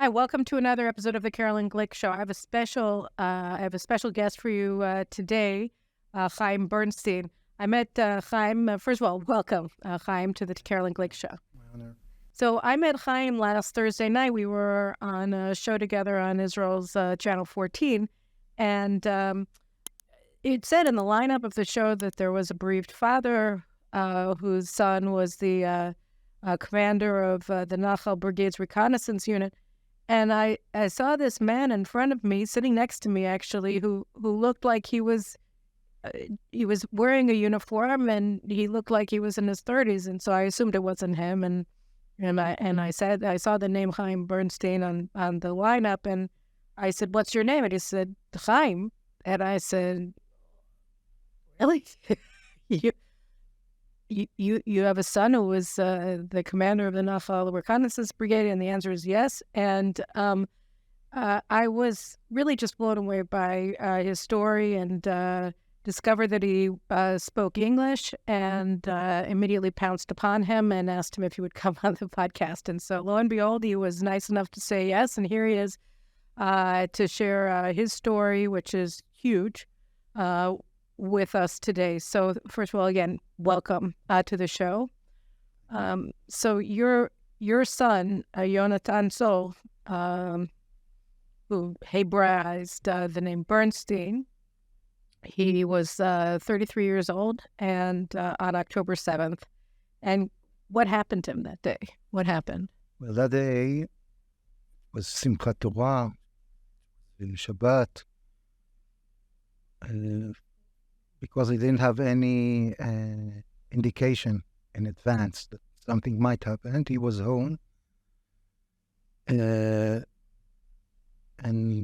Hi, welcome to another episode of the Caroline Glick Show. I have a special guest for you today, Haim Bernstein. I met Haim. First of all, welcome, Haim, to the Caroline Glick Show. My honor. So I met Haim last Thursday night. We were on a show together on Israel's Channel 14, and it said in the lineup of the show that there was a bereaved father whose son was the commander of the Nahal Brigade's reconnaissance unit. And I saw this man in front of me, sitting next to me, actually, who looked like he was wearing a uniform, and he looked like he was in his 30s. And so I assumed it wasn't him. And I said, I saw the name Haim Bernstein on the lineup, and I said, "What's your name?" And he said, "Haim." And I said, "Really? You have a son who was the commander of the Nahal Reconnaissance Brigade?" And the answer is yes. And I was really just blown away by his story, and discovered that he spoke English, and immediately pounced upon him and asked him if he would come on the podcast. And so lo and behold, he was nice enough to say yes. And here he is to share his story, which is huge, with us today. So first of all, again, welcome to the show. So your son, Yohonatan Zur, who Hebraized the name Bernstein, he was 33 years old, and on October 7th. And what happened to him that day? What happened? Well, that day was Simchat Torah in Shabbat, because he didn't have any indication in advance that something might happen. He was home, and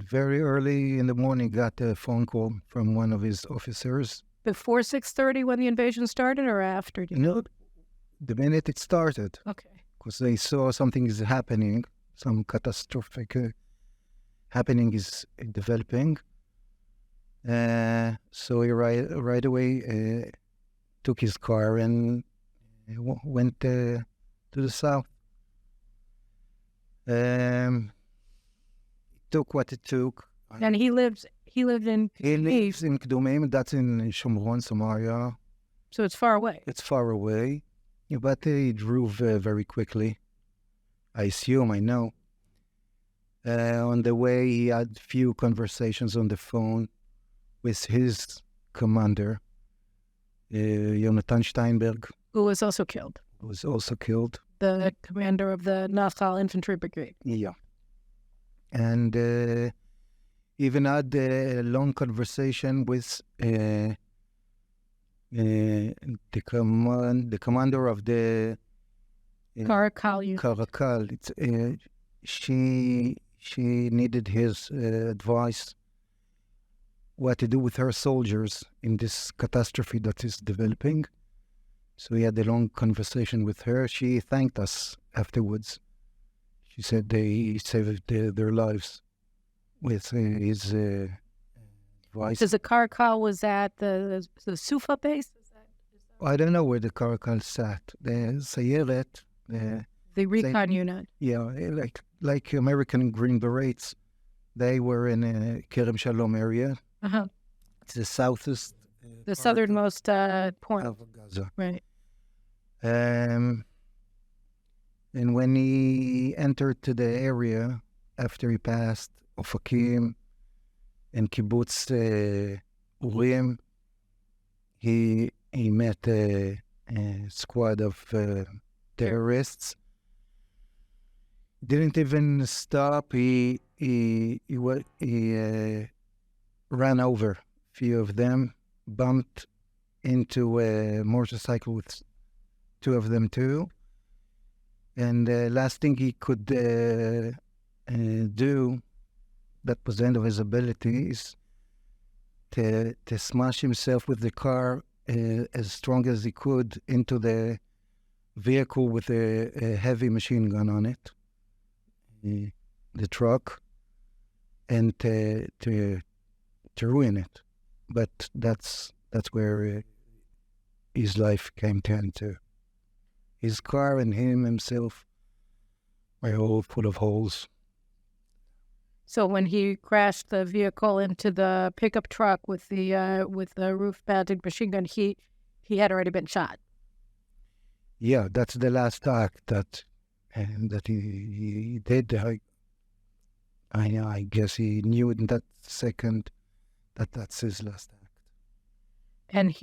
very early in the morning got a phone call from one of his officers. Before 6:30 when the invasion started, or after? The minute it started. Okay. Because they saw something is happening, some catastrophic happening is developing. So he right away took his car and went to the south. It took what it took. And he lives in Kedumim, that's in Shomron, Samaria. So it's far away. It's far away, but he drove very quickly. I assume, I know. On the way, he had few conversations on the phone with his commander, Yonathan Steinberg. Who was also killed. The commander of the Nahal Infantry Brigade. Yeah. And even had a long conversation with the commander of the Karakal unit. Karakal. She needed his advice what to do with her soldiers in this catastrophe that is developing. So he had a long conversation with her. She thanked us afterwards. She said he saved their lives with his advice. Does the Karakal was at the Sufa base? Is that... I don't know where the Karakal sat. The Sayeret. The Recon Unit. Yeah, like American Green Berets. They were in Kerem Shalom area. Uh-huh. It's the southest. The southernmost point. Of Gaza. Right. And when he entered to the area, after he passed Ofakim and Kibbutz Olim, he met a squad of terrorists. Didn't even stop. He ran over a few of them, bumped into a motorcycle with two of them too. And the last thing he could do, that was the end of his abilities, to smash himself with the car as strong as he could into the vehicle with a heavy machine gun on it, the truck, and to ruin it. But that's where his life came to end to. His car and him himself were all full of holes. So when he crashed the vehicle into the pickup truck with the roof-mounted machine gun, he had already been shot. Yeah, that's the last act that he did. I guess he knew in that second that that's his last act. And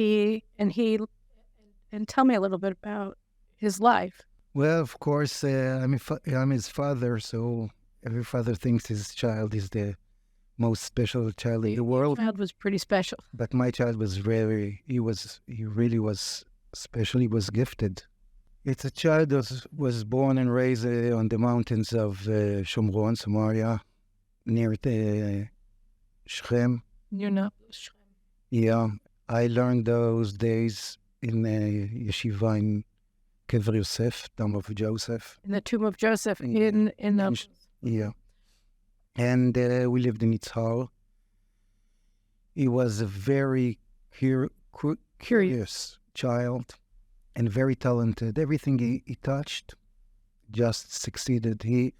tell me a little bit about his life. Well, of course, I'm his father, so every father thinks his child is the most special child in the world. Your child was pretty special. But my child was he really was special. He was gifted. It's a child that was born and raised on the mountains of Shomron, Samaria, near Shechem. You know, Shechem. Yeah, I learned those days in yeshiva in Kever Yosef, Tomb of Joseph. In the tomb of Joseph, in the... Yeah. And we lived in Yitzhar. He was a very curious child and very talented. Everything he touched just succeeded.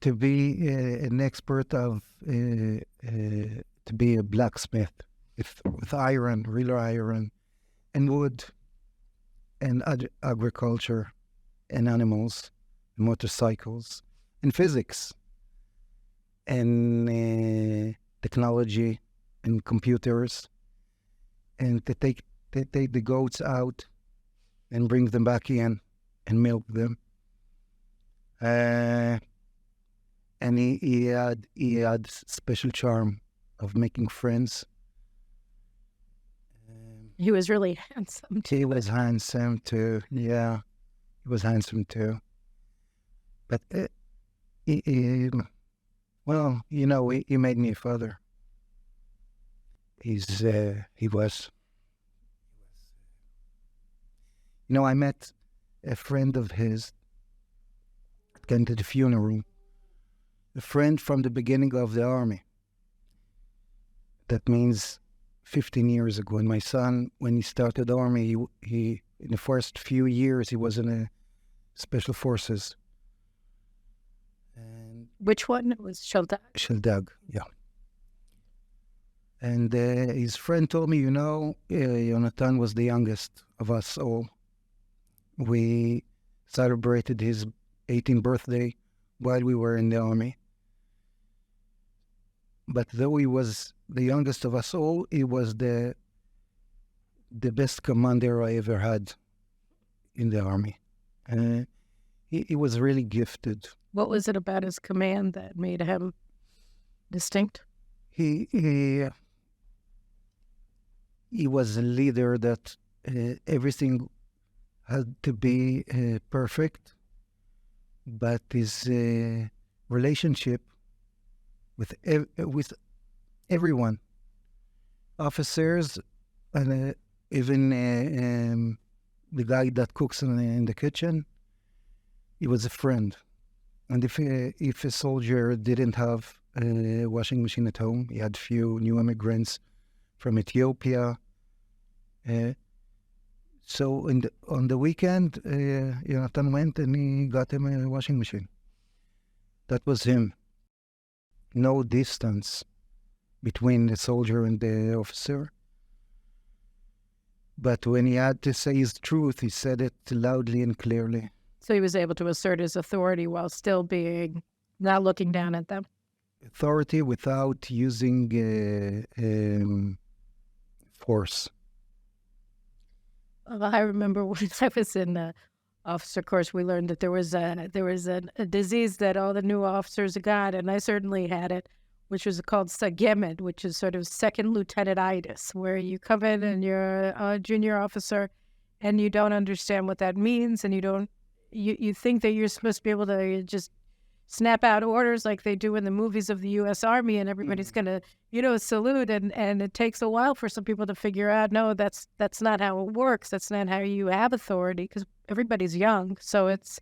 To be an expert to be a blacksmith with iron, real iron, and wood, and agriculture, and animals, and motorcycles, and physics, and technology, and computers, and to take the goats out and bring them back in and milk them. And he had special charm of making friends. He was really handsome too. He was handsome too. Yeah, he was handsome too. But well, you know, he made me a father. He was. You know, I met a friend of his that came to the funeral. A friend from the beginning of the army. That means 15 years ago. And my son, when he started the army, he in the first few years, he was in a special forces. And which one? It was Sheldag? Sheldag, yeah. And his friend told me, you know, Yonathan was the youngest of us all. We celebrated his 18th birthday while we were in the army. But though he was the youngest of us all, he was the best commander I ever had in the army. He was really gifted. What was it about his command that made him distinct? He was a leader that everything had to be perfect, but his relationship with everyone, officers, and even the guy that cooks in the kitchen, he was a friend. And if a soldier didn't have a washing machine at home, he had few new immigrants from Ethiopia. So on the weekend, Yonathan went and he got him a washing machine. That was him. No distance between the soldier and the officer. But when he had to say his truth, he said it loudly and clearly. So he was able to assert his authority while still not looking down at them. Authority without using force. Well, I remember when I was in the officer course, we learned that there was a disease that all the new officers got, and I certainly had it, which was called sagemed, which is sort of second lieutenant-itis, where you come in and you're a junior officer and you don't understand what that means, and you think that you're supposed to be able to just snap out orders like they do in the movies of the U.S. Army, and everybody's going to, salute, and it takes a while for some people to figure out, no, that's not how it works. That's not how you have authority, because everybody's young. So it's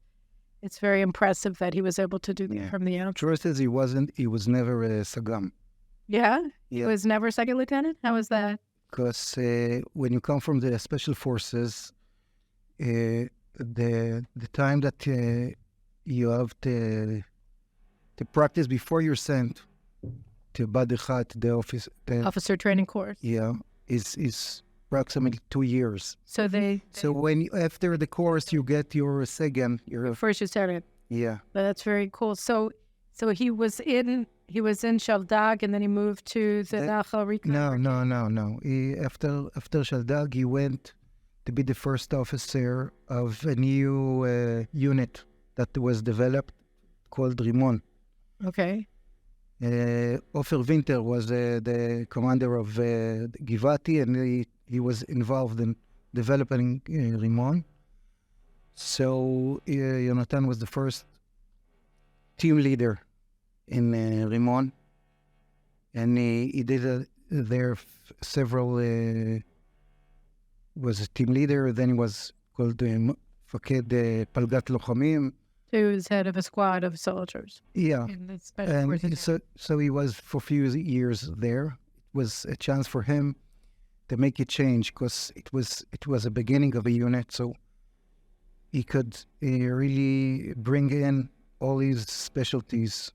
very impressive that he was able to do that from the outset. Truth is, he was never a Sagam. Yeah? He was never second lieutenant? How was that? Because when you come from the special forces, the time that you have the to practice before you're sent to Badichat, the office. Officer training course. Yeah, is approximately 2 years. So So after the course, you get your Segen. first you started. Yeah. That's very cool. So he was in Shaldag, and then he moved to the Nahal Recon. No. After Shaldag, he went to be the first officer of a new unit that was developed called Rimon. Okay. Ofer Winter was the commander of Givati, and he was involved in developing Rimon. So Yonathan was the first team leader in Rimon, and he did there several. Was a team leader. Then he was called Faked Palgat Lochamim. He was head of a squad of soldiers. Yeah, In the special forces. so he was for a few years there. It was a chance for him to make a change because it was a beginning of a unit, so he could really bring in all his specialties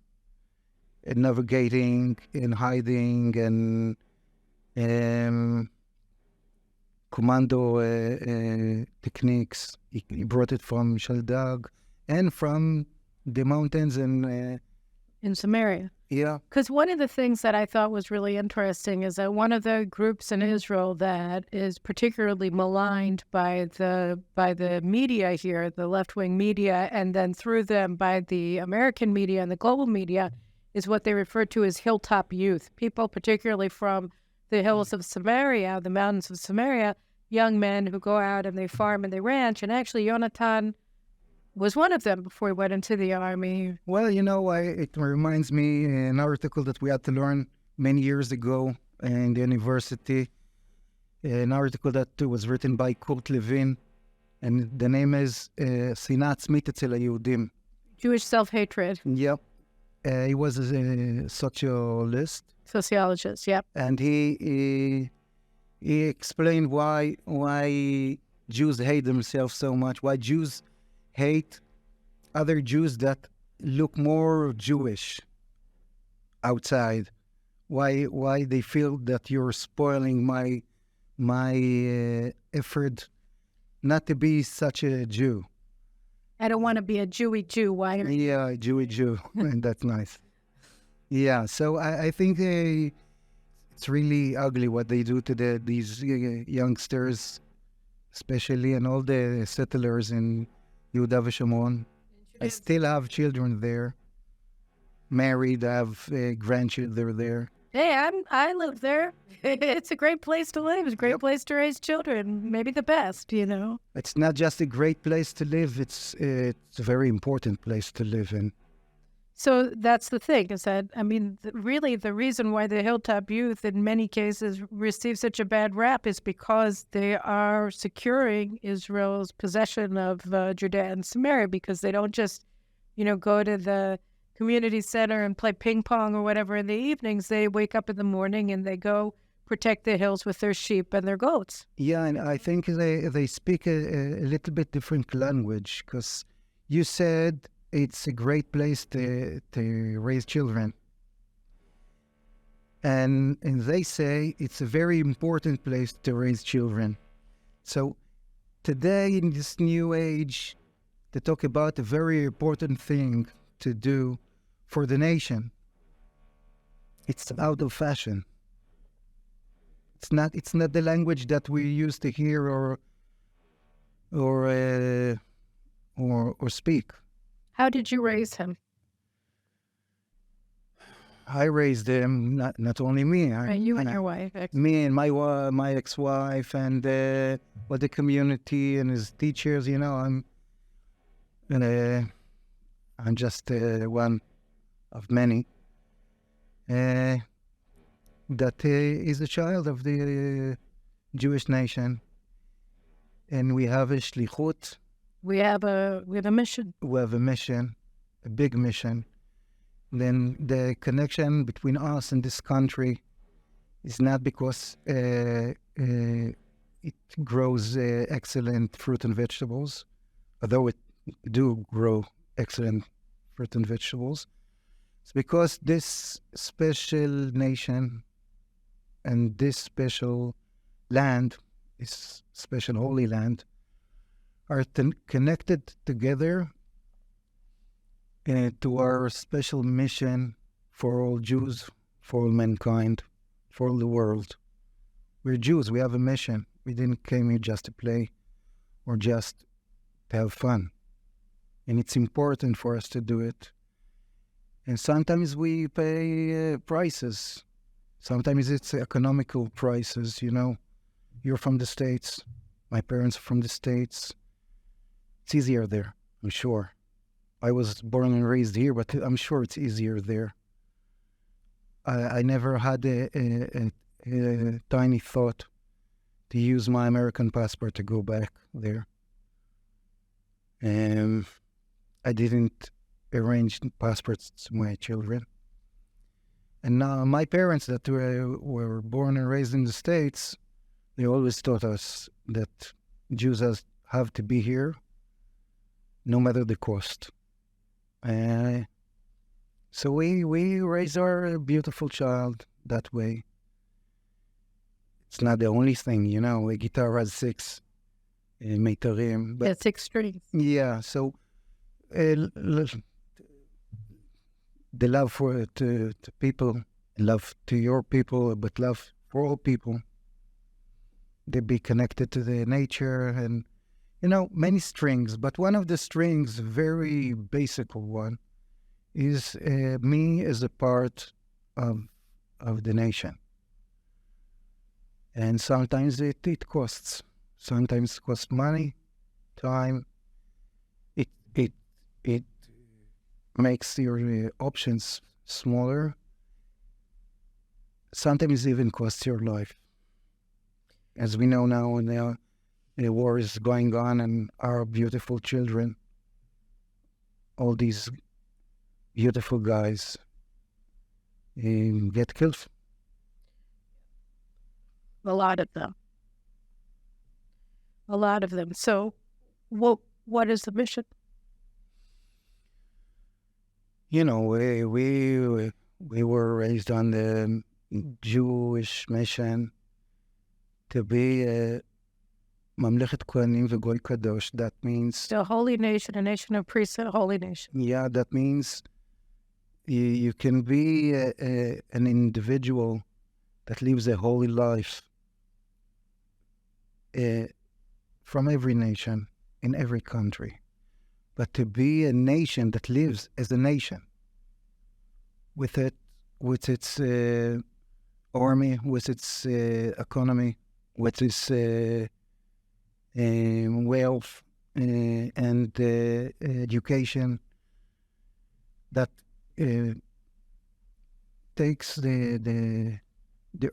in navigating, in hiding, and commando techniques. He brought it from Shaldag and from the mountains and In Samaria. yeah. Because one of the things that I thought was really interesting is that one of the groups in Israel that is particularly maligned by the media here, the left-wing media, and then through them by the American media and the global media, is what they refer to as hilltop youth. People particularly from the hills of Samaria, the mountains of Samaria, young men who go out and they farm and they ranch. And actually, Yonathan was one of them before he went into the army. Well, it reminds me an article that we had to learn many years ago in the university, an article that was written by Kurt Levin, and the name is Sinat Tzmit Etzel HaYehudim. Jewish self-hatred. Yep. He was a Sociologist, yep. and he explained why Jews hate themselves so much, why Jews hate other Jews that look more Jewish outside, why they feel that you're spoiling my effort not to be such a Jew. I don't want to be a Jewy Jew. Why? Yeah, Jewy Jew. And that's nice. Yeah, so I think it's really ugly what they do to these youngsters, especially, and all the settlers in Yehuda v'Shomron. I still have children there, married. I have grandchildren there. Hey, I live there. It's a great place to live. It's a great place to raise children. Maybe the best, It's not just a great place to live. It's a very important place to live in. So that's the thing, is that, really the reason why the hilltop youth in many cases receive such a bad rap is because they are securing Israel's possession of Judea and Samaria, because they don't just, go to the community center and play ping pong or whatever in the evenings. They wake up in the morning and they go protect the hills with their sheep and their goats. Yeah, and I think they speak a little bit different language, because you said it's a great place to raise children. And they say it's a very important place to raise children. So today, in this new age, to talk about a very important thing to do for the nation, it's out of fashion. It's not the language that we used to hear or speak. How did you raise him? I raised him, not only me. You and your wife. Me and my ex-wife, and the community and his teachers. I'm just one of many. That is a child of the Jewish nation, and we have a shlichut. We have a mission. We have a mission, a big mission. Then the connection between us and this country is not because it grows excellent fruit and vegetables, although it do grow excellent fruit and vegetables, It's because this special nation and this special land, this special holy land, are connected together to our special mission for all Jews, for all mankind, for all the world. We're Jews, we have a mission. We didn't come here just to play or just to have fun. And it's important for us to do it. And sometimes we pay prices. Sometimes it's economical prices, you know. You're from the States. My parents are from the States. It's easier there, I'm sure. I was born and raised here, but I'm sure it's easier there. I never had a tiny thought to use my American passport to go back there. I didn't arrange passports to my children. And now my parents that were born and raised in the States, they always taught us that Jews have to be here no matter the cost. So we raise our beautiful child that way. It's not the only thing, you know. A guitar has 6 meitarim. Yeah, 6 strings. Yeah, so the love to people, love to your people, but love for all people. They be connected to the nature and, you know, many strings. But one of the strings, very basic one, is me as a part of the nation. And sometimes it costs. Sometimes it costs money, time. It makes your options smaller. Sometimes it even costs your life. As we know now, the war is going on, and our beautiful children, all these beautiful guys, get killed. A lot of them. A lot of them. So what is the mission? You know, we were raised on the Jewish mission to be a Mamlechet Kohanim v'Goy Kadosh. That means A holy nation, a nation of priests, and a holy nation. Yeah, that means you can be an individual that lives a holy life from every nation, in every country. But to be a nation that lives as a nation, with its army, with its economy, with its wealth and education, that takes the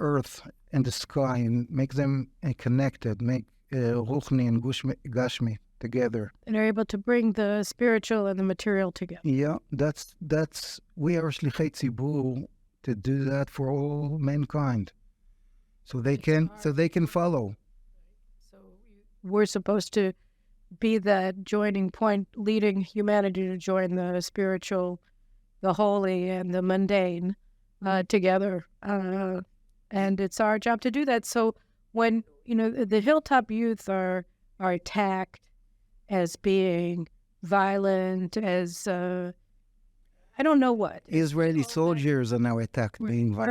earth and the sky and make them connected, make Ruchni and Gashmi together. And are able to bring the spiritual and the material together. Yeah, that's we are Shlichei Tzibur to do that for all mankind, so they can follow. So we're supposed to be that joining point, leading humanity to join the spiritual, the holy, and the mundane together. And it's our job to do that. So when, the Hilltop youth are attacked as being violent, as I don't know what. Israeli soldiers are now attacked, being violent.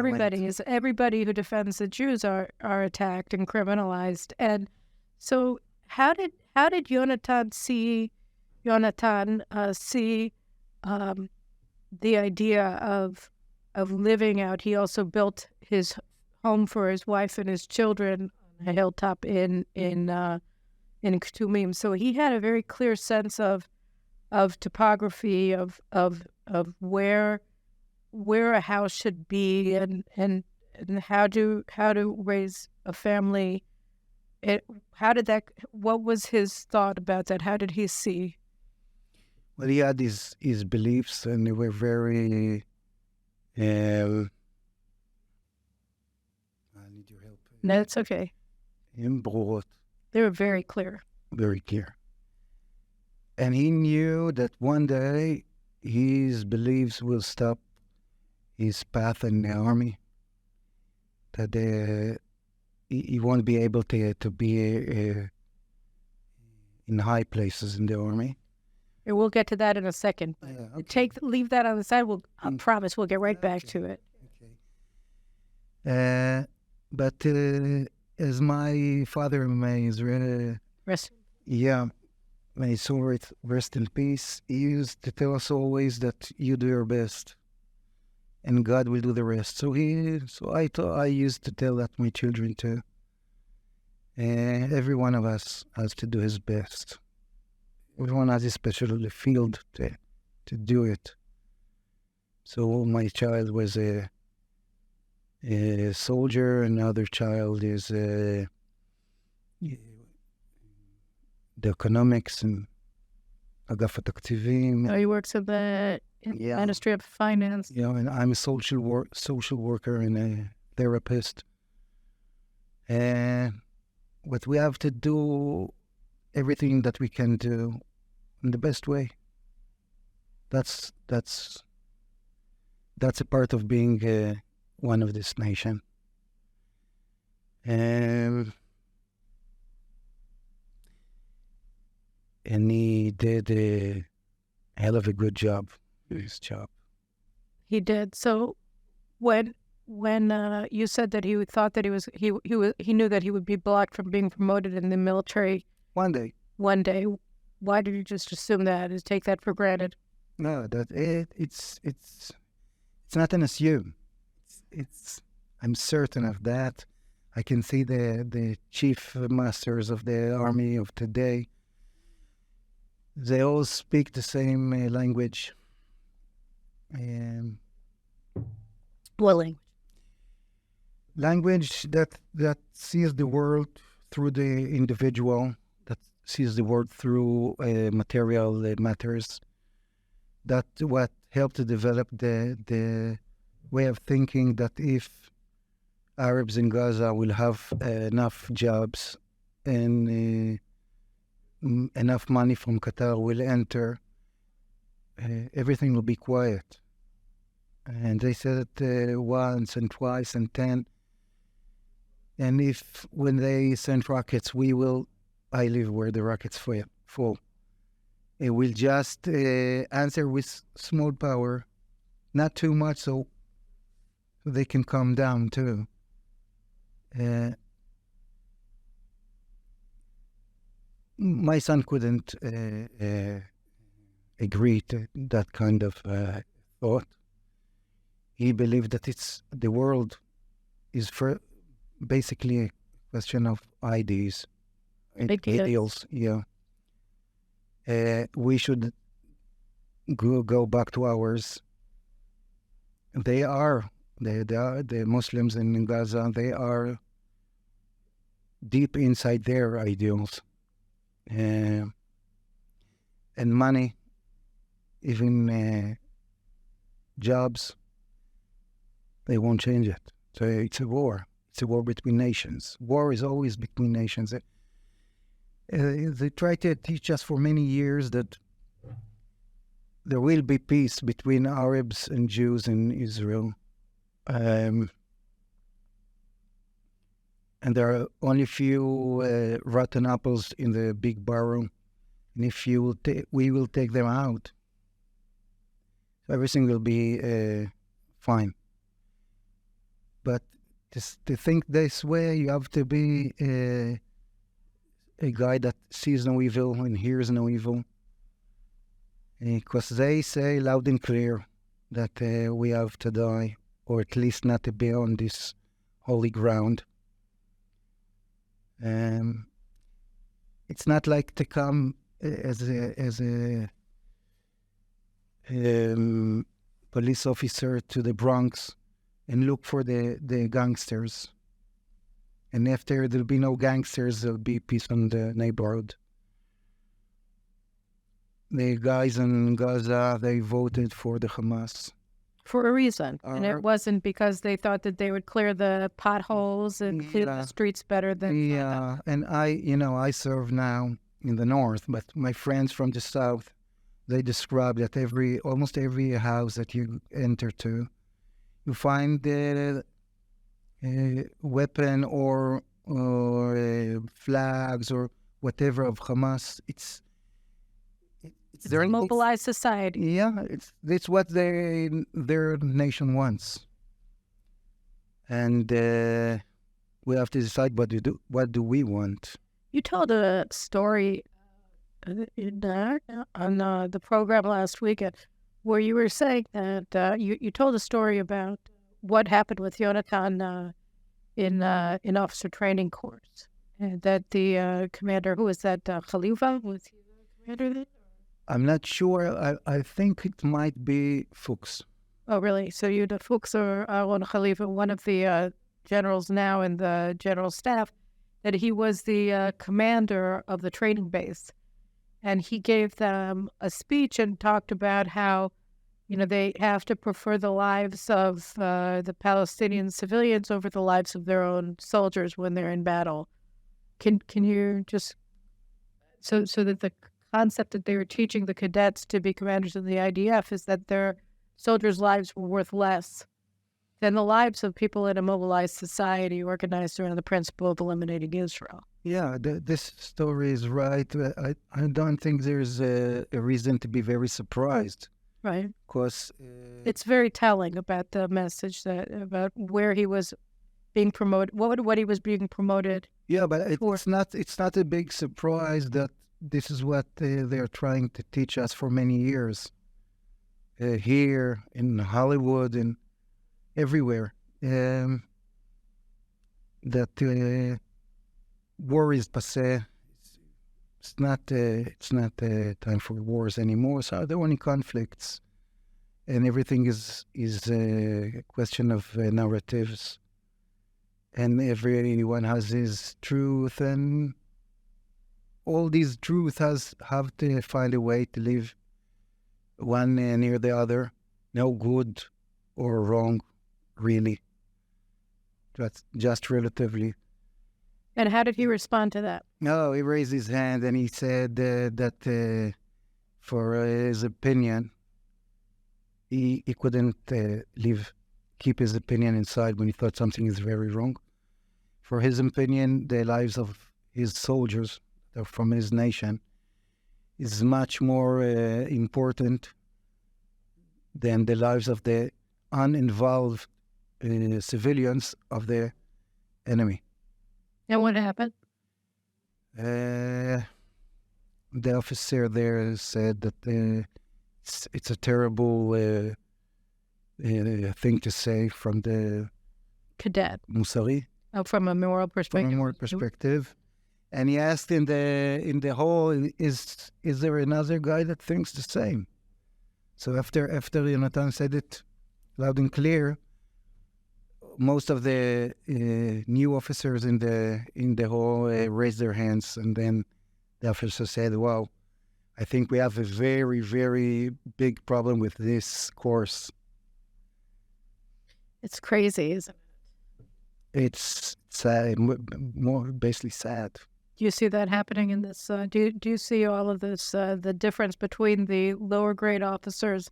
Everybody who defends the Jews are attacked and criminalized. And so how did Yonathan see the idea of living out? He also built his home for his wife and his children on a hilltop in Ketumim. So he had a very clear sense of topography, of where a house should be, and how to raise a family. What was his thought about that? How did he see? Well, he had his beliefs, and they were very. I need your help. No, it's okay. They were very clear. Very clear. And he knew that one day his beliefs will stop his path in the army, that he won't be able to be in high places in the army. And we'll get to that in a second. Yeah, okay. Leave that on the side. I promise we'll get right back to it. Okay. But as my father, may Rest. may his soul rest in peace, he used to tell us always that you do your best, and God will do the rest. So I used to tell that my children too. Every one of us has to do his best. Everyone has a special field to do it. So my child was a soldier, another child is the economics and אגף התקציבים. He works at the Ministry of Finance. Yeah, and I'm a social worker and a therapist. But we have to do everything that we can do in the best way. That's a part of being one of this nation. And he did a hell of a good job. His job. He did. So when you said that he thought that he knew that he would be blocked from being promoted in the military One day. Why did you just assume that? Is take that for granted? No, that it's not an assume. I'm certain of that. I can see the chief masters of the army of today. They all speak the same language. What language that sees the world through the individual, that sees the world through material matters. That what helped to develop the way of thinking that if Arabs in Gaza will have enough jobs and enough money from Qatar will enter, everything will be quiet. And they said it once and twice and 10. And if when they send rockets, I live where the rockets fall. It will just answer with small power, not too much, so they can calm down too. My son couldn't agree to that kind of thought. He believed that the world is basically a question of ideas, ideals. Yeah. We should go back to ours. The Muslims in Gaza, they are deep inside their ideals. And money, even jobs, they won't change it. So it's a war. It's a war between nations. War is always between nations. They try to teach us for many years that there will be peace between Arabs and Jews in Israel. And there are only a few rotten apples in the big barrel. And if we will take them out, everything will be fine. But to think this way, you have to be a guy that sees no evil and hears no evil. Because they say loud and clear that we have to die, or at least not to be on this holy ground. It's not like to come as a police officer to the Bronx and look for the gangsters. And after there'll be no gangsters, there'll be peace in the neighborhood. The guys in Gaza, they voted for the Hamas. For a reason. And it wasn't because they thought that they would clear the potholes and clear the streets better than... Yeah, and I serve now in the north, but my friends from the south, they describe that almost every house that you enter to, you find a weapon or flags or whatever of Hamas. It's a mobilized society. Yeah, it's what their nation wants, and we have to decide what to do. What do we want? You told a story on the program last weekend where you were saying that you told a story about what happened with Yonathan in officer training course, and that the commander, who was that, Khalifa, was he the commander then? I'm not sure. I think it might be Fuchs. Oh, really? So you, the Fuchs or Aaron Khalifa, one of the generals now in the general staff, that he was the commander of the training base. And he gave them a speech and talked about how, they have to prefer the lives of the Palestinian civilians over the lives of their own soldiers when they're in battle. Can you just, so that the concept that they were teaching the cadets to be commanders in the IDF is that their soldiers' lives were worth less than the lives of people in a mobilized society organized around the principle of eliminating Israel. Yeah, this story is right. I don't think there's a reason to be very surprised. Right. Because it's very telling about the message about where he was being promoted, what he was being promoted. Yeah, but it's not a big surprise that this is what they're trying to teach us for many years. Here in Hollywood and everywhere. That war is passé. It's not time for wars anymore. So there are only conflicts, and everything is a question of narratives. And everyone has his truth, and all these truths have to find a way to live one near the other. No good or wrong, really. Just relatively. And how did he respond to that? No, he raised his hand and he said that for his opinion, he couldn't keep his opinion inside when he thought something is very wrong. For his opinion, the lives of his soldiers from his nation is much more important than the lives of the uninvolved civilians of the enemy. And what happened? The officer there said that it's a terrible thing to say from the cadet. Musari. Oh, from a moral perspective. From a moral perspective. And he asked in the hall, is there another guy that thinks the same? So after Yonathan said it loud and clear, most of the new officers in the hall raised their hands, and then the officer said, "Wow, I think we have a very, very big problem with this course." It's crazy, isn't it? It's sad, more basically sad. Do you see that happening in this? Do you see all of this? The difference between the lower grade officers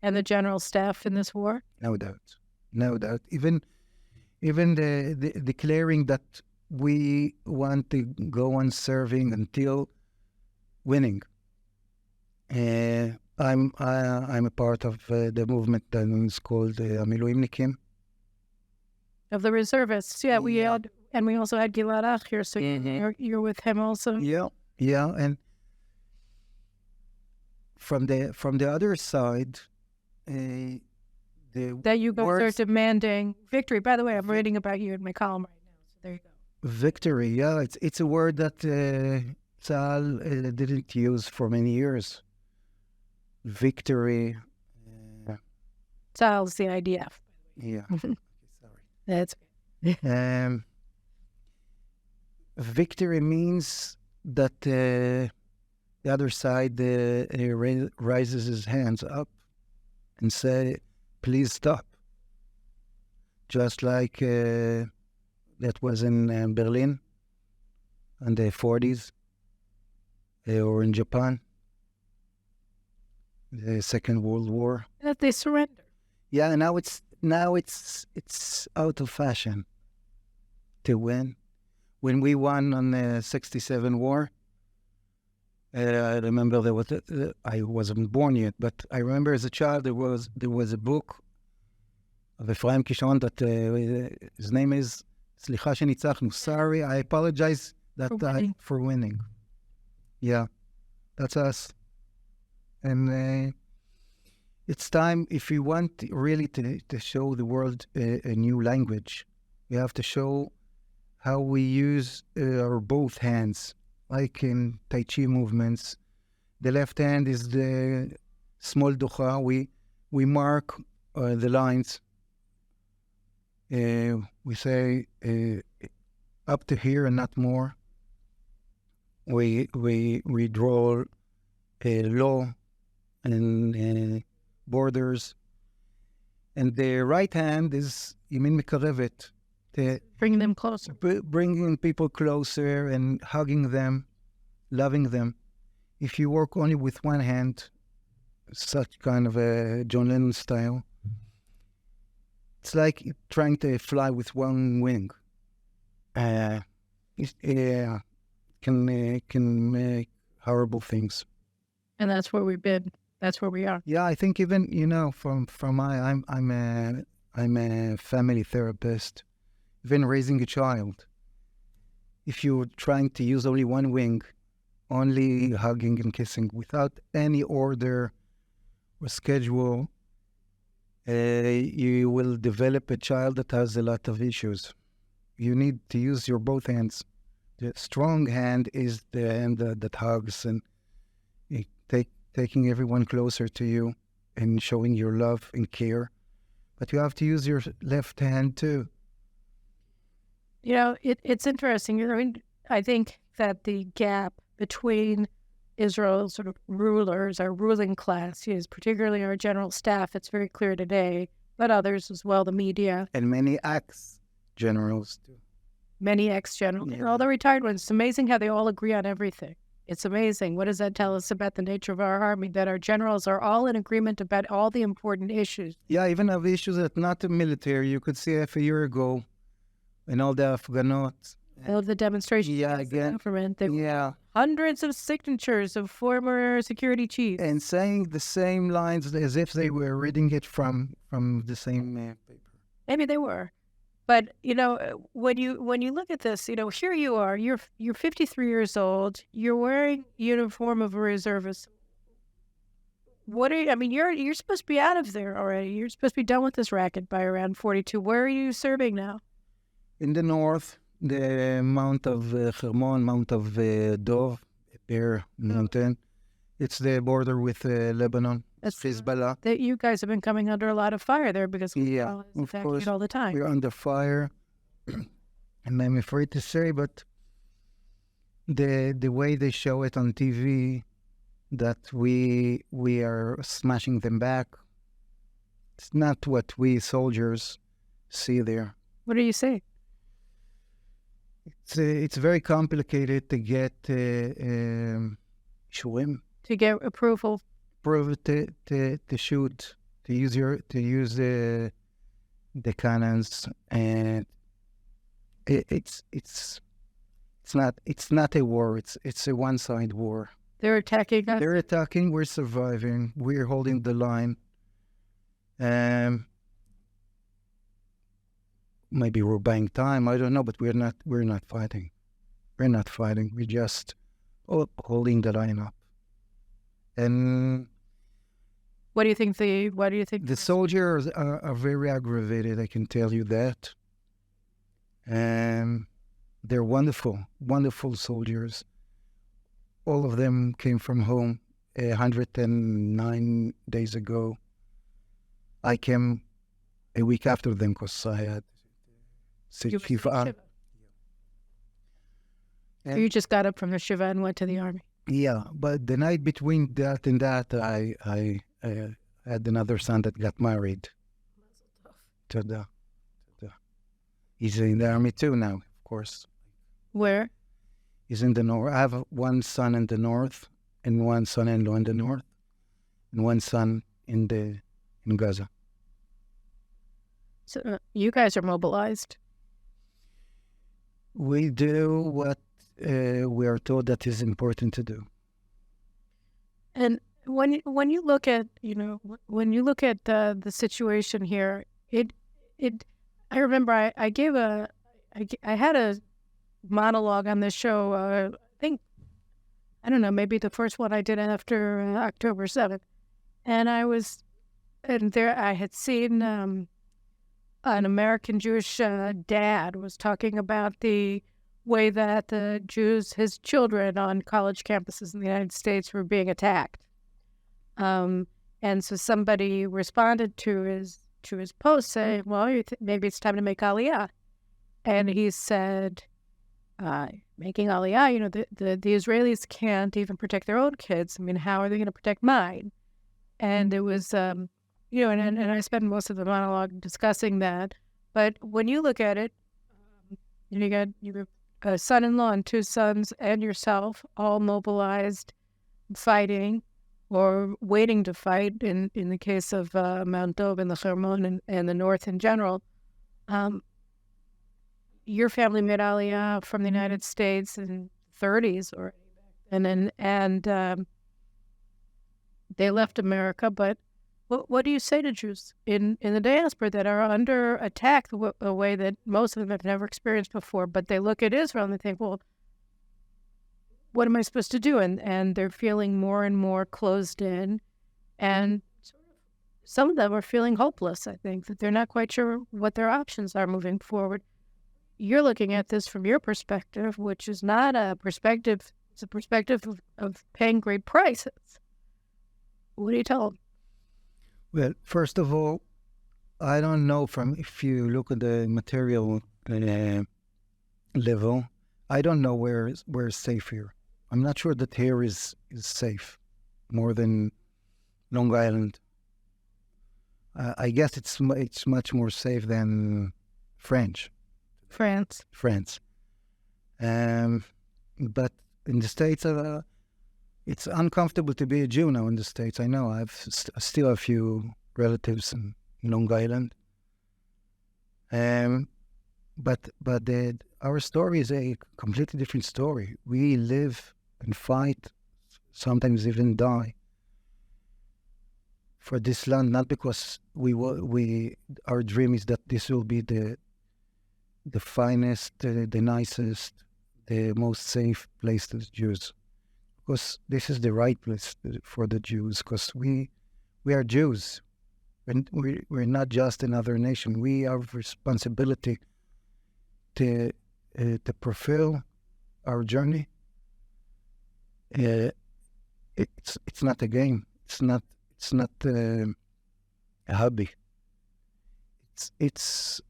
and the general staff in this war? No doubt, no doubt. Even the declaring that we want to go on serving until winning. I'm a part of the movement that is called Miluimnikim. Of the reservists, yeah. We had, and we also had Gilad Ach here, so you're with him also. Yeah, and from the other side, that you guys are demanding victory. By the way, I'm reading about you in my column right now, so there you go. Victory, yeah, it's a word that Tzahal didn't use for many years. Victory. Tzahal is the IDF. Yeah. Sorry. That's okay. Victory means that the other side raises his hands up and say, "Please stop." Just like that was in Berlin in the 40s, or in Japan, the Second World War. That they surrender. Yeah, and now it's out of fashion to win. When we won on the 67 war, I remember there was I wasn't born yet, but I remember as a child there was a book of Ephraim Kishon that his name is Slicha Shenitzachnu. Sorry, I apologize for winning. Yeah, that's us. And it's time, if we want really to show the world a new language, we have to show how we use our both hands, like in Tai Chi movements. The left hand is the small ducha. We mark the lines. We say up to here and not more. We draw law and borders. And the right hand is Yamin Mekarevet. Bringing them closer. Bringing people closer and hugging them, loving them. If you work only with one hand, such kind of a John Lennon style, it's like trying to fly with one wing. It can make horrible things. And that's where we've been. That's where we are. Yeah, I think even I'm a family therapist. Even raising a child, if you're trying to use only one wing, only hugging and kissing without any order or schedule, you will develop a child that has a lot of issues. You need to use your both hands. The strong hand is the hand that hugs and taking everyone closer to you and showing your love and care. But you have to use your left hand too. You know, it's interesting. I mean, I think that the gap between Israel's sort of rulers, our ruling class, is particularly our general staff. It's very clear today, but others as well, the media. And many ex-generals too. Many ex-generals. Yeah. All the retired ones. It's amazing how they all agree on everything. It's amazing. What does that tell us about the nature of our army? That our generals are all in agreement about all the important issues. Yeah, even of issues that not the military. You could see half a year ago, and all the Afghanot. All the demonstrations against the government. There were hundreds of signatures of former security chiefs. And saying the same lines as if they were reading it from the same paper. Maybe they were. But, you know, when you look at this, you know, here you are, you're 53 years old, you're wearing uniform of a reservist. You're supposed to be out of there already. You're supposed to be done with this racket by around 42. Where are you serving now? In the north, the Mount of Hermon, Mount of Dov, Bear Mountain. It's the border with Lebanon. That's Hezbollah. That you guys have been coming under a lot of fire there because of course, all the time. We're under fire, and I'm afraid to say, but the way they show it on TV, that we are smashing them back, it's not what we soldiers see there. What do you say? It's very complicated to get shurim. To get approval. To shoot, to use the cannons, and it's not a war. It's a one-side war. They're attacking us. They're attacking. We're surviving. We're holding the line. Maybe we're buying time. I don't know, but we're not fighting. We're not fighting. We're just holding the line up. And What do you think? The soldiers are very aggravated, I can tell you that. And they're wonderful, wonderful soldiers. All of them came from home 109 days ago. I came a week after them because I had Shiva. You just got up from the Shiva and went to the army. Yeah, but the night between that and that, I had another son that got married. He's in the army too now, of course. Where? He's in the north. I have one son in the north and one son-in-law in the north and one son in Gaza. So you guys are mobilized. We do what we are told that is important to do. And when you look at the situation here, I remember I had a monologue on this show. I think, I don't know, maybe the first one I did after October 7th, and I had seen an American Jewish dad was talking about the way that the Jews, his children on college campuses in the United States, were being attacked. And so somebody responded to his post saying, well, maybe it's time to make Aliyah. And he said, making Aliyah, the Israelis can't even protect their own kids. I mean, how are they going to protect mine? And it was, and I spent most of the monologue discussing that. But when you look at it, you got a son-in-law and two sons and yourself all mobilized, fighting or waiting to fight in the case of Mount Dov and the Hermon and the North in general. Your family made Aliyah from the United States in the 30s, and they left America. But what do you say to Jews in the diaspora that are under attack a way that most of them have never experienced before? But they look at Israel and they think, well, what am I supposed to do? And they're feeling more and more closed in, and some of them are feeling hopeless. I think that they're not quite sure what their options are moving forward. You're looking at this from your perspective, which is not a perspective. It's a perspective of paying great prices. What do you tell them? Well, first of all, I don't know if you look at the material level, I don't know where is safe here. I'm not sure that here is safe more than Long Island. I guess it's much more safe than France. But in the States, it's uncomfortable to be a Jew now in the States. I know. I still have a few relatives in Long Island. But our story is a completely different story. We live and fight, sometimes even die, for this land, not because our dream is that this will be the finest, the nicest, the most safe place to the Jews. Because this is the right place for the Jews, because we are Jews. And we're not just another nation. We have responsibility to fulfill our journey. It's not a game. It's not a hobby. It's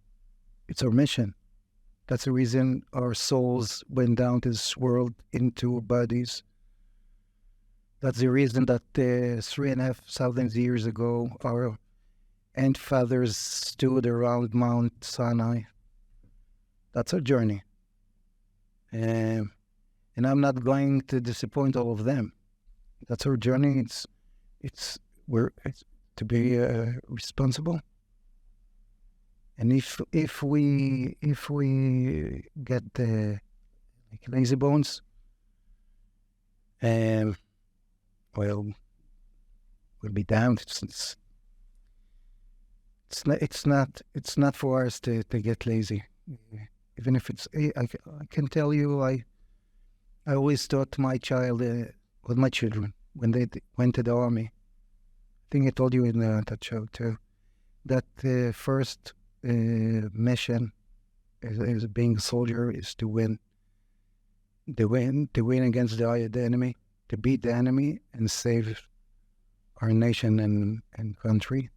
our mission. That's the reason our souls went down to this world into bodies. That's the reason that 3,500 years ago, our ancestors stood around Mount Sinai. That's our journey. And I'm not going to disappoint all of them. That's our journey. It's to be responsible. And if we get like lazy bones, well, we'll be damned. It's not for us to get lazy. Even if I can tell you, I always taught my children when they went to the army. I think I told you in that show too, that the first mission as being a soldier is to win. To win against the enemy, to beat the enemy and save our nation and country.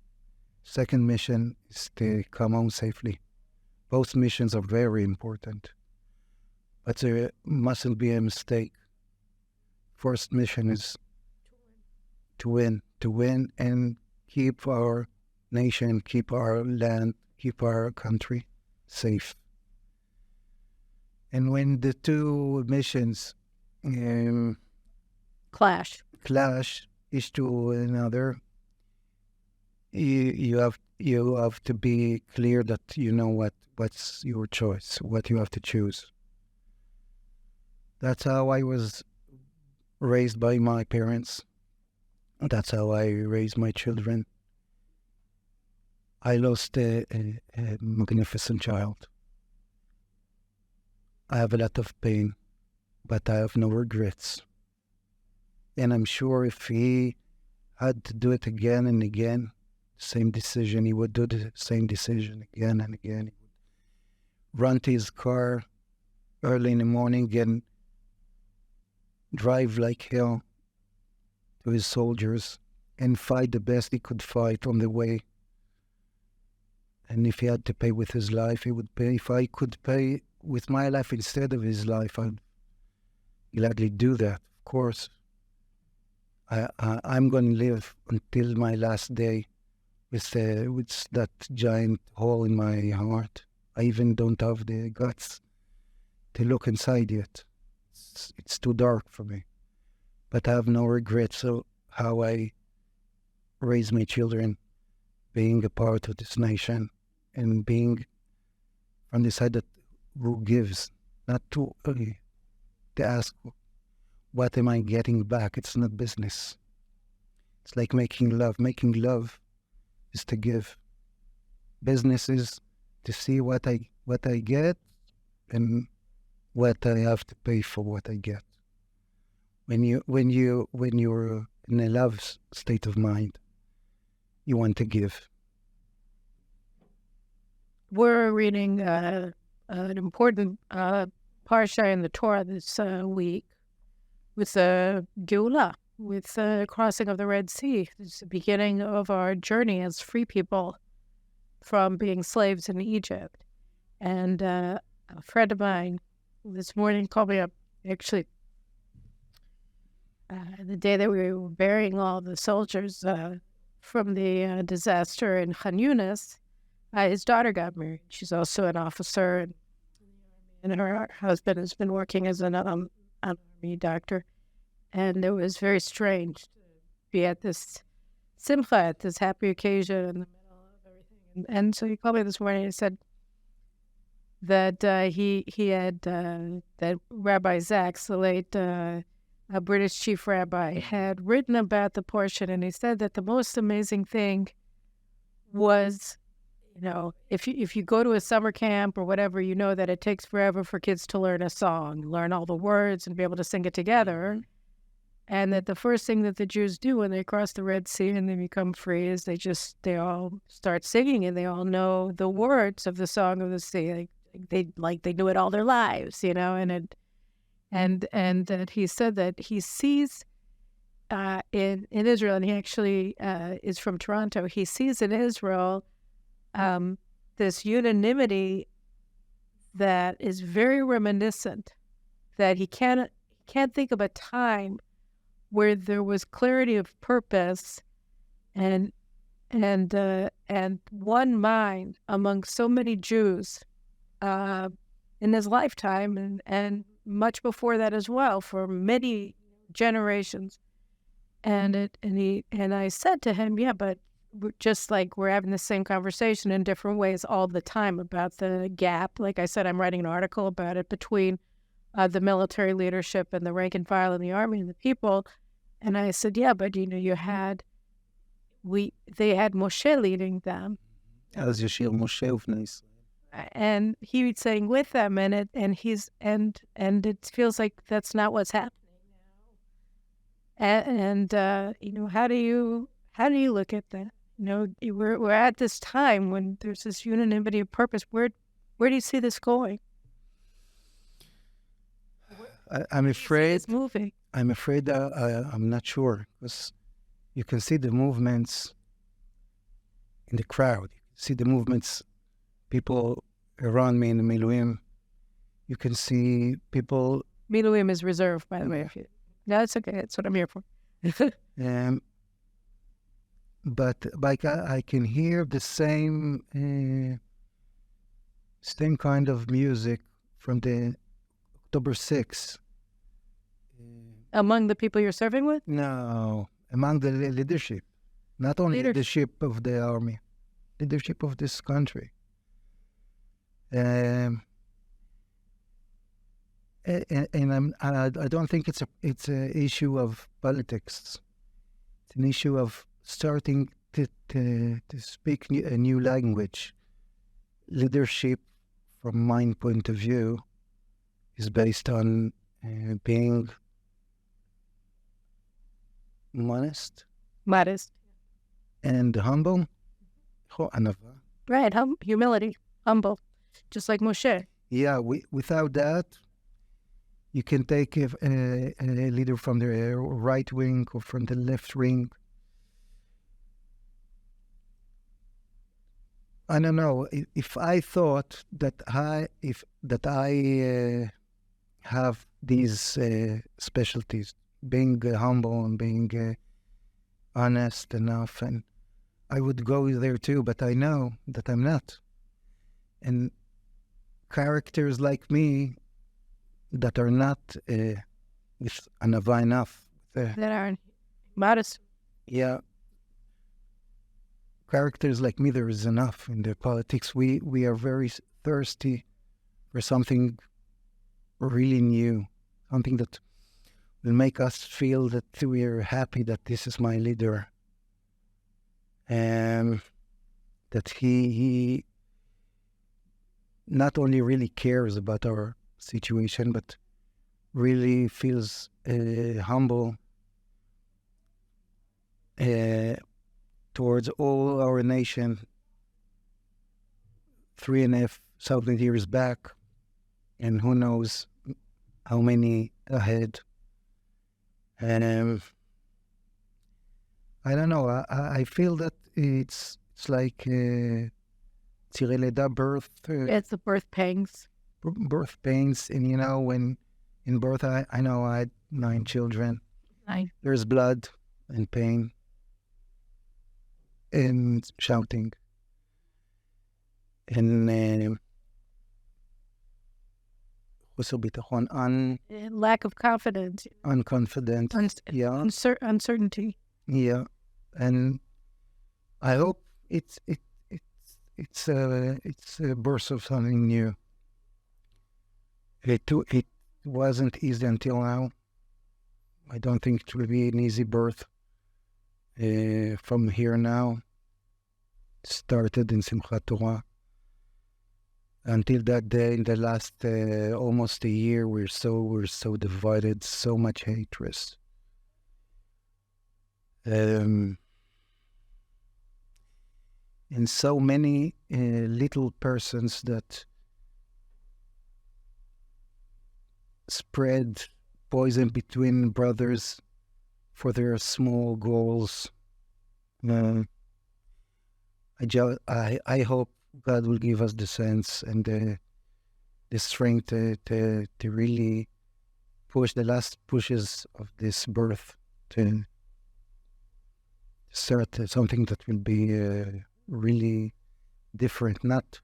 Second mission is to come home safely. Both missions are very important, but there mustn't be a mistake. First mission is to win and keep our nation, keep our land, keep our country safe. And when the two missions clash each to another, you have you have to be clear that you know what's your choice, what you have to choose. That's how I was raised by my parents. That's how I raised my children. I lost a magnificent child. I have a lot of pain, but I have no regrets. And I'm sure if he had to do it again and again, same decision, he would do the same decision again and again. He would run to his car early in the morning and drive like hell to his soldiers and fight the best he could fight on the way. And if he had to pay with his life, he would pay. If I could pay with my life instead of his life, I'd gladly do that, of course. I'm going to live until my last day with that giant hole in my heart. I even don't have the guts to look inside yet. It's too dark for me. But I have no regrets of how I raised my children, being a part of this nation and being on the side that who gives, not to ask, what am I getting back? It's not business. It's like making love. Making love is to give. Business is to see what I get and what I have to pay for what I get. When you're in a love state of mind, you want to give. We're reading an important parsha in the Torah this week with the Geulah, with the crossing of the Red Sea. It's the beginning of our journey as free people from being slaves in Egypt. And a friend of mine this morning called me up, actually, the day that we were burying all the soldiers from the disaster in Khan Yunis. His daughter got married. She's also an officer, and her husband has been working as an army doctor. And it was very strange to be at this simcha, at this happy occasion in the middle of everything. And so he called me this morning and said that he had, that Rabbi Zaks, the late British chief rabbi, had written about the portion, and he said that the most amazing thing was, if you go to a summer camp or whatever, you know that it takes forever for kids to learn a song, learn all the words and be able to sing it together. And that the first thing that the Jews do when they cross the Red Sea and they become free is they all start singing, and they all know the words of the song of the sea. They knew it all their lives, and that he said that he sees in Israel, and he actually is from Toronto, he sees in Israel this unanimity that is very reminiscent, that he can't think of a time where there was clarity of purpose and one mind among so many Jews in his lifetime, and much before that as well, for many generations. And I said to him, yeah, but just like we're having the same conversation in different ways all the time about the gap. Like I said, I'm writing an article about it between the military leadership and the rank and file in the army and the people. And I said, yeah, but they had Moshe leading them. As Yashir Moshe of Nice. And he was saying with them, and it feels like that's not what's happening now. And how do you look at that? We're at this time when there's this unanimity of purpose. Where do you see this going? I'm afraid it's moving. I'm afraid I'm not sure, because you can see the movements in the crowd. You can see the movements, people around me in the Miluim. You can see people. Miluim is reserved, by the way. No, it's okay. That's what I'm here for. But I can hear the same kind of music from the October 6th. Among the people you're serving with? No, among the leadership. Not only leadership of the army. leadership of this country. And I don't think it's a issue of politics. It's an issue of starting to speak a new language. Leadership, from my point of view, is based on being modest and humble. Right, humility, humble, just like Moshe. Yeah, without that, you can take a leader from the right wing or from the left wing. I don't know. If I thought that I have these specialties, being humble and being honest enough, and I would go there too, but I know that I'm not. And characters like me that are not with anava enough. That are modest. Yeah. Characters like me, there is enough in the politics. We are very thirsty for something really new, something that will make us feel that we are happy that this is my leader, and that he not only really cares about our situation, but really feels humble towards all our nation 3,500 years back, and who knows how many ahead. And I don't know. I feel that it's like tzirei lidah, birth. It's the birth pangs. Birth pains, and when in birth, I know I had 9 children. 9. There's blood and pain and shouting and lack of confidence, unconfident, uncertainty. Yeah, and I hope it's a birth of something new. It wasn't easy until now. I don't think it will be an easy birth from here now. It started in Simchat Torah. Until that day, in the last almost a year, we're so divided, so much hatred. And so many little persons that spread poison between brothers for their small goals. I hope God will give us the sense and the strength to really push the last pushes of this birth to start something that will be really different, not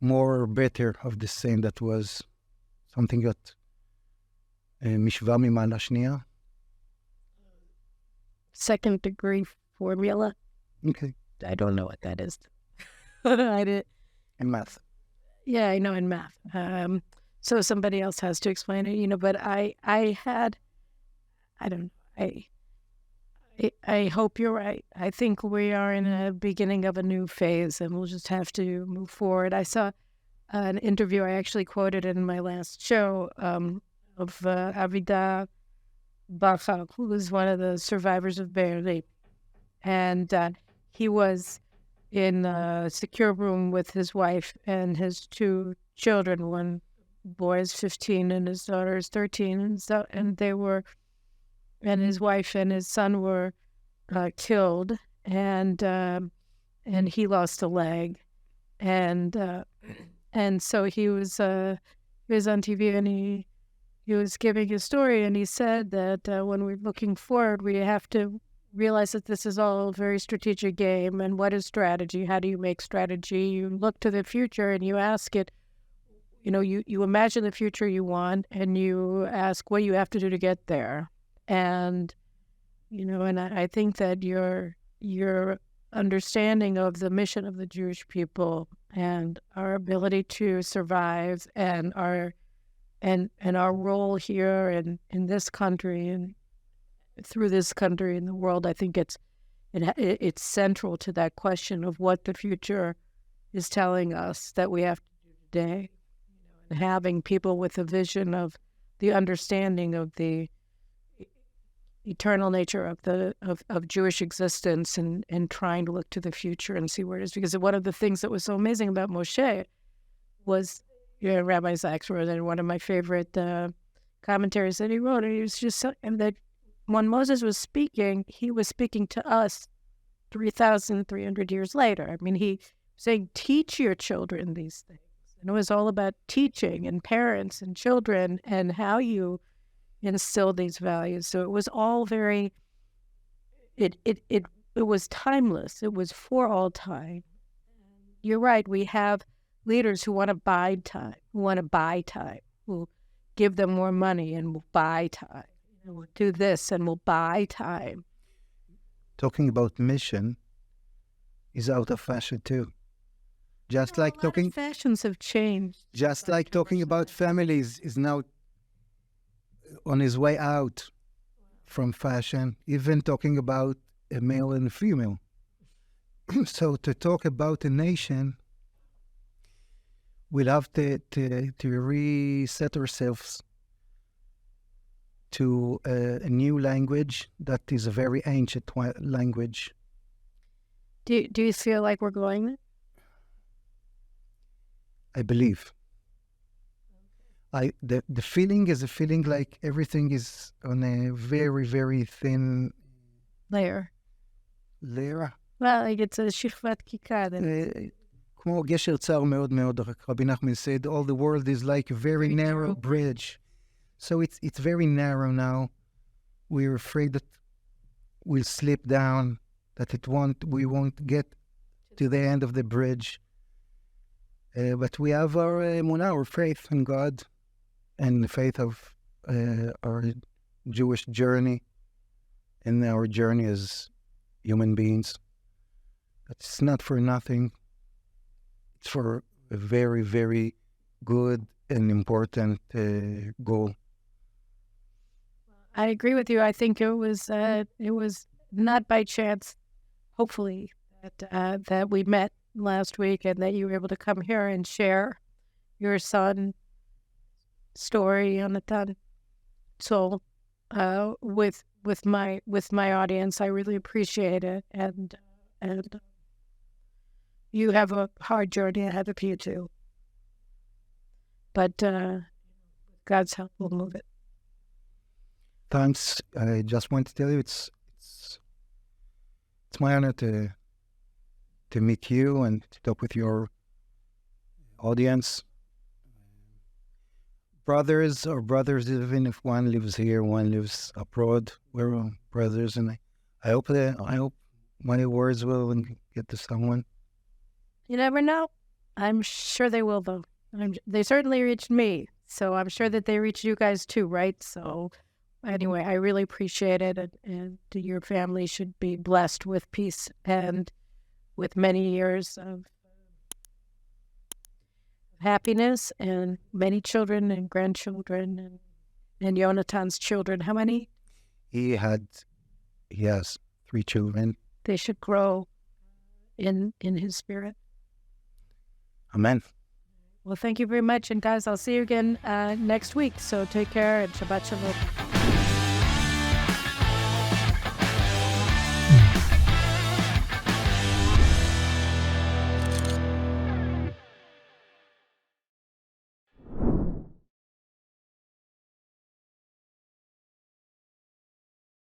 more or better of the same, that was something that mishva mimala shniya. Second degree formula. Okay. I don't know what that is. I did. In math. Yeah, I know, in math. So somebody else has to explain it, but I don't know. I hope you're right. I think we are in a beginning of a new phase, and we'll just have to move forward. I saw an interview I actually quoted in my last show of Avida Bacha, who was one of the survivors of Be'eri. And he was in a secure room with his wife and his 2 children. One boy is 15 and his daughter is 13. And his wife and his son were killed, and he lost a leg, and so he was on TV, and he was giving his story, and he said that when we're looking forward, we have to realize that this is all a very strategic game. And what is strategy? How do you make strategy? You look to the future and you ask it. You imagine the future you want, and you ask what you have to do to get there. And and I think that your understanding of the mission of the Jewish people and our ability to survive and our role here in this country and through this country in the world. I think it's central to that question of what the future is telling us that we have to do today. And having people with a vision of the understanding of the eternal nature of Jewish existence and trying to look to the future and see where it is. Because one of the things that was so amazing about Moshe was, Rabbi Sachs wrote in one of my favorite commentaries that he wrote, and he was just and that when Moses was speaking, he was speaking to us 3,300 years later. I mean, he was saying, teach your children these things. And it was all about teaching and parents and children and how you instill these values. So it was all very, it was timeless. It was for all time. You're right. We have leaders who want to buy time, who give them more money and will buy time. We'll do this and we'll buy time. Talking about mission is out of fashion too. Just like talking, fashions have changed. Just like talking about families is now on his way out from fashion. Even talking about a male and a female. So to talk about a nation, we'll have to reset ourselves to a new language that is a very ancient language. Do you feel like we're going there? I believe. The feeling is a feeling like everything is on a very, very thin layer. Well, like it's a shifvat kikad. כמו גשר צר מאוד מאוד, Rabbi Nachman said, all the world is like a very narrow bridge. So it's very narrow now. We're afraid that we'll slip down, that we won't get to the end of the bridge. But we have our emunah, our faith in God, and the faith of our Jewish journey, and our journey as human beings. It's not for nothing. It's for a very, very good and important goal. I agree with you. I think it was not by chance, hopefully, that we met last week and that you were able to come here and share your son's story, Yonathan Zur, with my audience. I really appreciate it, and you have a hard journey ahead of you too. But God's help will move it. Thanks. I just want to tell you, it's my honor to meet you and to talk with your audience. Brothers, even if one lives here, one lives abroad, we're all brothers, and I hope my words will get to someone. You never know. I'm sure they will, though. They certainly reached me, so I'm sure that they reached you guys too, right? So anyway, I really appreciate it, and your family should be blessed with peace and with many years of happiness and many children and grandchildren and Yonathan's children. How many? He has 3 children. They should grow in his spirit. Amen. Well, thank you very much. And guys, I'll see you again next week. So take care and Shabbat Shalom.